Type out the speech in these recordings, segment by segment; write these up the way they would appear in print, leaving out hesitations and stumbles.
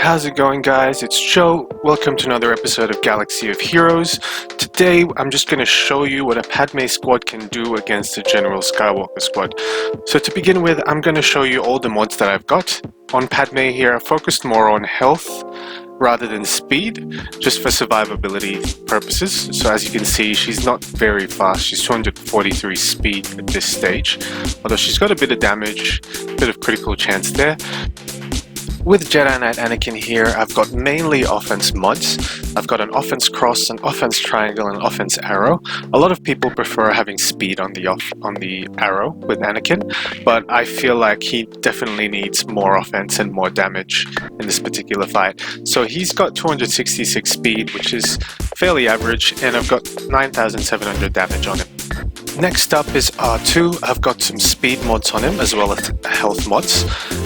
How's it going, guys? It's Joe. Welcome to another episode of Galaxy of Heroes. Today, I'm just going to show you what a Padme squad can do against a General Skywalker squad. So to begin with, I'm going to show you all the mods that I've got. On Padme here, I focused more on health rather than speed, just for survivability purposes. So as you can see, she's not very fast. She's 243 speed at this stage, although she's got a bit of damage, a bit of critical chance there. With Jedi Knight Anakin here, I've got mainly offense mods. I've got an offense cross, an offense triangle, and an offense arrow. A lot of people prefer having speed on the arrow with Anakin, but I feel like he definitely needs more offense and more damage in this particular fight. So he's got 266 speed, which is fairly average, and I've got 9,700 damage on him. Next up is R2. I've got some speed mods on him as well as health mods.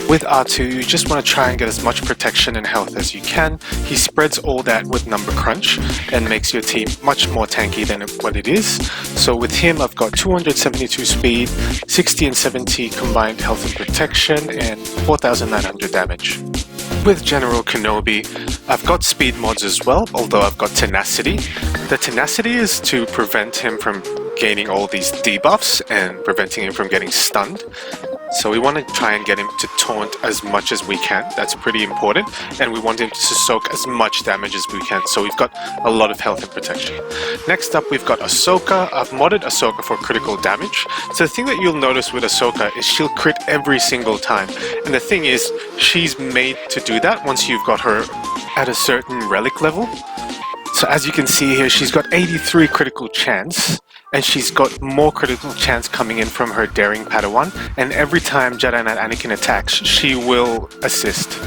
With R2, you just want to try and get as much protection and health as you can. He spreads all that with number crunch and makes your team much more tanky than what it is. So with him, I've got 272 speed, 60 and 70 combined health and protection, and 4,900 damage. With General Kenobi, I've got speed mods as well, although I've got tenacity. The tenacity is to prevent him from gaining all these debuffs and preventing him from getting stunned. So we want to try and get him to taunt as much as we can. That's pretty important. And we want him to soak as much damage as we can. So we've got a lot of health and protection. Next up, we've got Ahsoka. I've modded Ahsoka for critical damage. So the thing that you'll notice with Ahsoka is she'll crit every single time. And the thing is, she's made to do that once you've got her at a certain relic level. So as you can see here, she's got 83 critical chance. And she's got more critical chance coming in from her Daring Padawan, and every time Jedi Knight Anakin attacks, she will assist.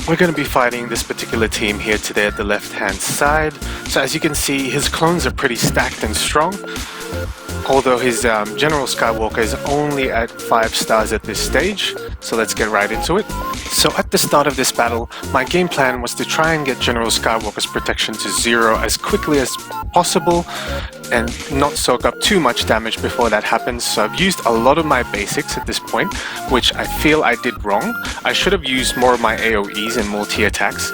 We're going to be fighting this particular team here today at the left-hand side. So as you can see, his clones are pretty stacked and strong, although his General Skywalker is only at 5 stars at this stage. So let's get right into it. So at the start of this battle, my game plan was to try and get General Skywalker's protection to 0 as quickly as possible and not soak up too much damage before that happens. So I've used a lot of my basics at this point, which I feel I did wrong. I should have used more of my AoEs and multi-attacks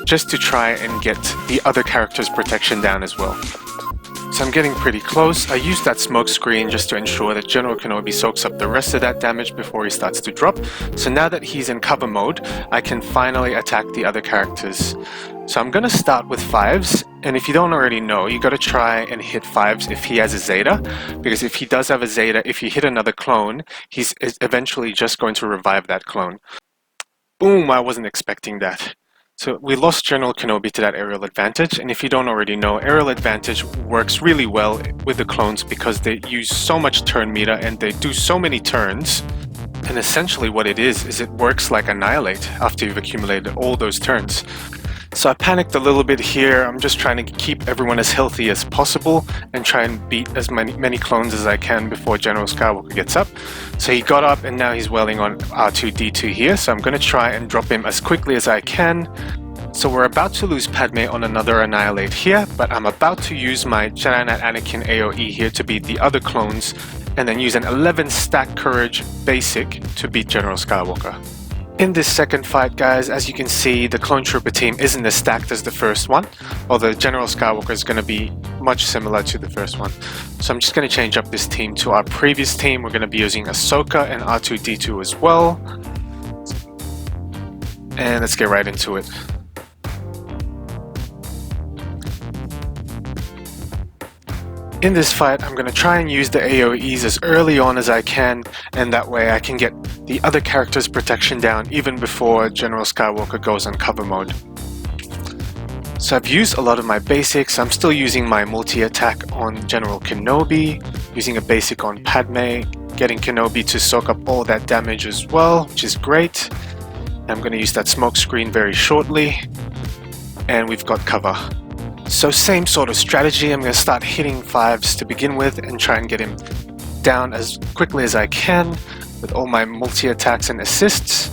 just to try and get the other character's protection down as well. So I'm getting pretty close. I used that smoke screen just to ensure that General Kenobi soaks up the rest of that damage before he starts to drop. So now that he's in cover mode, I can finally attack the other characters. So I'm going to start with 5s, and if you don't already know, you got to try and hit 5s if he has a Zeta, because if he does have a Zeta, if you hit another clone, he's eventually just going to revive that clone. Boom, I wasn't expecting that. So we lost General Kenobi to that aerial advantage, and if you don't already know, aerial advantage works really well with the clones because they use so much turn meter and they do so many turns. And essentially what it is it works like Annihilate after you've accumulated all those turns. So I panicked a little bit here. I'm just trying to keep everyone as healthy as possible and try and beat as many clones as I can before General Skywalker gets up. So he got up and now he's welling on R2-D2 here. So I'm going to try and drop him as quickly as I can. So we're about to lose Padme on another Annihilate here, but I'm about to use my Jedi Knight Anakin AoE here to beat the other clones and then use an 11 stack courage basic to beat General Skywalker. In this second fight, guys, as you can see, the clone trooper team isn't as stacked as the first one, although General Skywalker is going to be much similar to the first one. So I'm just going to change up this team to our previous team. We're going to be using Ahsoka and R2-D2 as well. And let's get right into it. In this fight, I'm going to try and use the AoEs as early on as I can, and that way I can get the other character's protection down even before General Skywalker goes on cover mode. So I've used a lot of my basics. I'm still using my multi-attack on General Kenobi, using a basic on Padme, getting Kenobi to soak up all that damage as well, which is great. I'm going to use that smoke screen very shortly, and we've got cover. So same sort of strategy. I'm going to start hitting 5s to begin with and try and get him down as quickly as I can with all my multi-attacks and assists.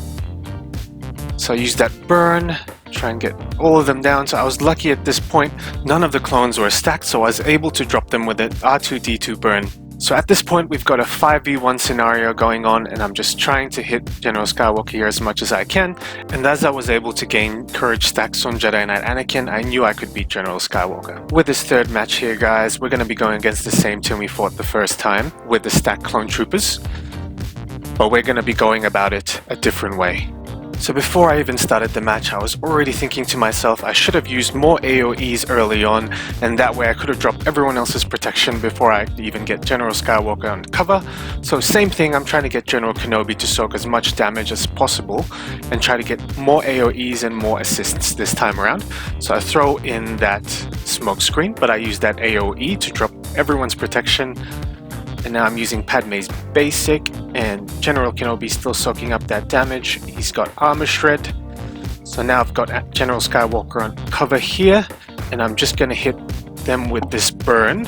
So I use that burn, try and get all of them down. So I was lucky at this point, none of the clones were stacked, so I was able to drop them with an R2-D2 burn. So at this point, we've got a 5v1 scenario going on, and I'm just trying to hit General Skywalker here as much as I can. And as I was able to gain courage stacks on Jedi Knight Anakin, I knew I could beat General Skywalker. With this third match here, guys, we're going to be going against the same team we fought the first time, with the stacked clone troopers. But we're going to be going about it a different way. So before I even started the match, I was already thinking to myself I should have used more AoEs early on, and that way I could have dropped everyone else's protection before I even get General Skywalker on cover. So same thing, I'm trying to get General Kenobi to soak as much damage as possible and try to get more AoEs and more assists this time around. So I throw in that smoke screen, but I use that AoE to drop everyone's protection. And now I'm using Padme's basic, and General Kenobi still soaking up that damage. He's got armor shred. So now I've got General Skywalker on cover here, and I'm just going to hit them with this burn.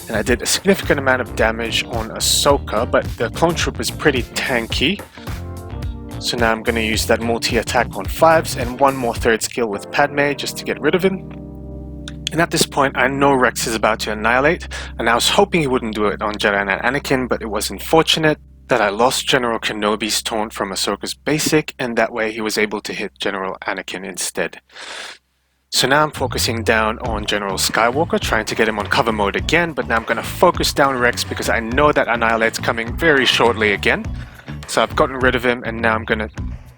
And I did a significant amount of damage on Ahsoka, but the clone troop is pretty tanky. So now I'm going to use that multi-attack on 5s and one more third skill with Padme just to get rid of him. And at this point, I know Rex is about to annihilate, and I was hoping he wouldn't do it on Jedi Knight Anakin, but it was unfortunate that I lost General Kenobi's taunt from Ahsoka's basic, and that way he was able to hit General Anakin instead. So now I'm focusing down on General Skywalker, trying to get him on cover mode again, but now I'm going to focus down Rex because I know that Annihilate's coming very shortly again. So I've gotten rid of him, and now I'm going to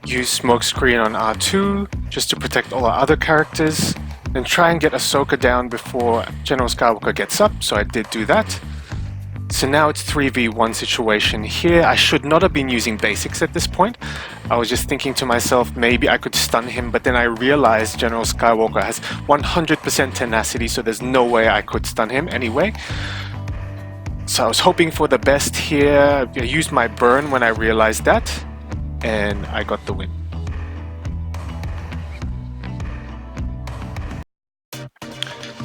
use Smokescreen on R2 just to protect all our other characters. And try and get Ahsoka down before General Skywalker gets up, so I did do that. So now it's 3v1 situation here. I should not have been using basics at this point. I was just thinking to myself, maybe I could stun him, but then I realized General Skywalker has 100% tenacity, so there's no way I could stun him anyway. So I was hoping for the best here. I used my burn when I realized that, and I got the win.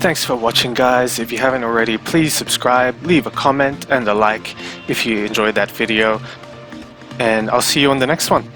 Thanks for watching, guys. If you haven't already, please subscribe, leave a comment and a like if you enjoyed that video, and I'll see you on the next one.